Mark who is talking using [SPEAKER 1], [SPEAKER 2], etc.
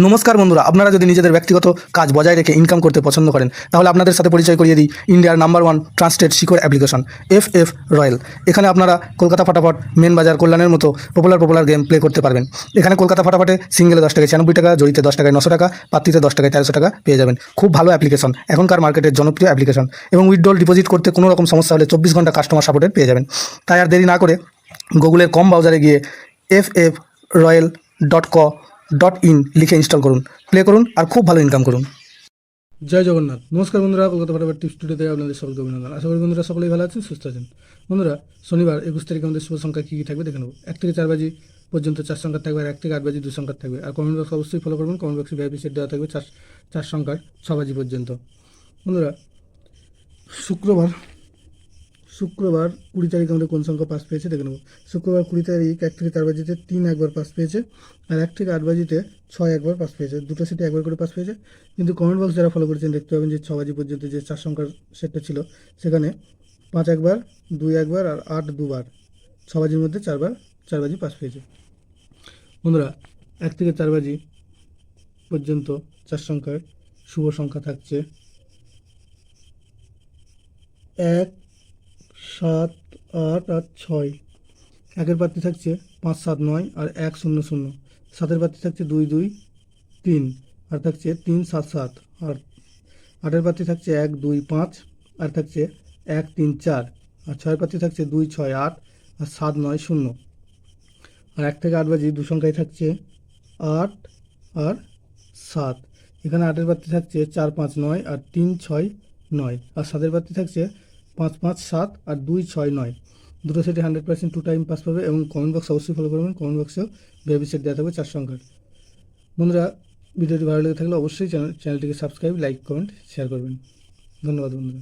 [SPEAKER 1] নমস্কার বন্ধুরা, আপনারা যদি নিজেদের ব্যক্তিগত কাজ বজায় রেখে ইনকাম করতে পছন্দ করেন তাহলে আপনাদের সাথে পরিচয় করিয়ে দিই ইন্ডিয়ার নাম্বার ওয়ান ট্রান্সটেড শিকড় অ্যাপ্লিকেশন এফ রয়্যাল। এখানে আপনারা কলকাতা ফাটাফাট, মেন বাজার, কল্যাণের মতো পপুলার গেম প্লে করতে পারবেন। এখানে কলকাতা ফাটাফাটে সিঙ্গেলে 10 টাকায় 96 টাকা, জড়িতে 10 টাকায় 900 টাকা, পাত্রিতে 10 টাকায় 1300 টাকা পেয়ে যাবেন। খুব ভালো অ্যাপ্লিকেশন, এখনকার মার্কেটের জনপ্রিয় অ্যাপ্লিকেশন এবং উইথড্রল ডিপোজিট করতে কোনো রকম সমস্যা হলে 24 ঘন্টা কাস্টমার সাপোর্টের পেয়ে যাবেন। তাই আর দেরি না করে গুগলের কম ব্রাউজারে গিয়ে FFRoyal.co.in লিখে ইনস্টল করুন, প্লে করুন আর খুব ভালো ইনকাম করুন।
[SPEAKER 2] জয় জগন্নাথ। নমস্কার বন্ধুরা, কলকাতা ফাটাফাট টিপস টুডেতে আপনাদের সকলকে অভিনন্দন। আশা করি বন্ধুরা সকলেই ভালো আছেন, সুস্থ আছেন। বন্ধুরা, শনিবার 21 তারিখে আমাদের শুভ সংখ্যা কী কী থাকবে দেখে নেব। 1 থেকে 4 বাজি পর্যন্ত 4 সংখ্যা থাকবে, আর 1 থেকে 8 বাজি 2 সংখ্যা থাকবে। আর কমেন্ট বক্স অবশ্যই ফলো করবেন, কমেন্ট বক্সে ভিআইপি সেট দেওয়া থাকবে 4 সংখ্যার 6 বাজি পর্যন্ত। বন্ধুরা, শুক্রবার 20 তারিখ আমাদের কোন সংখ্যা পাস পেয়েছে দেখে নেব। শুক্রবার 20 তারিখ 1 থেকে 4 বাজিতে 3 একবার পাস পেয়েছে, আর 1 থেকে 8 বাজিতে 6 একবার পাস পেয়েছে। দুটো সেটে একবার করে পাস পেয়েছে। কিন্তু কমেন্ট বক্স যারা ফলো করেছেন দেখতে পাবেন যে 6 বাজি পর্যন্ত যে 4 সংখ্যার সেটটা ছিল সেখানে 5 একবার, 2 একবার আর 8 দুবার, 6 বাজির মধ্যে 4 বাজি পাস পেয়েছে। বন্ধুরা, 1 থেকে 4 বাজি পর্যন্ত 4 সংখ্যার শুভ সংখ্যা থাকছে 1, 7, 8 আর 6। 1-এর প্রার্থী থাকছে 5, 7, 9 আর 1, 0, 0। 7-এর প্রার্থী থাকছে 2, 2, 3 আর থাকছে 3, 7, 7। আর 8-এর প্রার্থী থাকছে 1, 2, 5 আর থাকছে 1, 3, 4। আর 6-এর প্রার্থী থাকছে 2, 6, 8 আর 7, 9, 0। আর 1 থেকে 8 বাজি 2 সংখ্যায় থাকছে 8 আর 7। এখানে 8-এর প্রার্থী থাকছে 4, 5, 9 আর 3, 6, 9। আর 7-এর প্রার্থী থাকছে 5, 5, 7 আর 2, 6, 9। দুটো সেটে 100% 2 টাইম পাস পাবে এবং কমেন্ট বক্স অবশ্যই ফলো করবেন, কমেন্ট বক্সেও ভিআইপি সেট দেওয়া থাকবে 4 সংখ্যার। বন্ধুরা, ভিডিওটি ভালো লেগে থাকলে অবশ্যই চ্যানেলটিকে সাবস্ক্রাইব, লাইক, কমেন্ট, শেয়ার করবেন। ধন্যবাদ বন্ধুরা।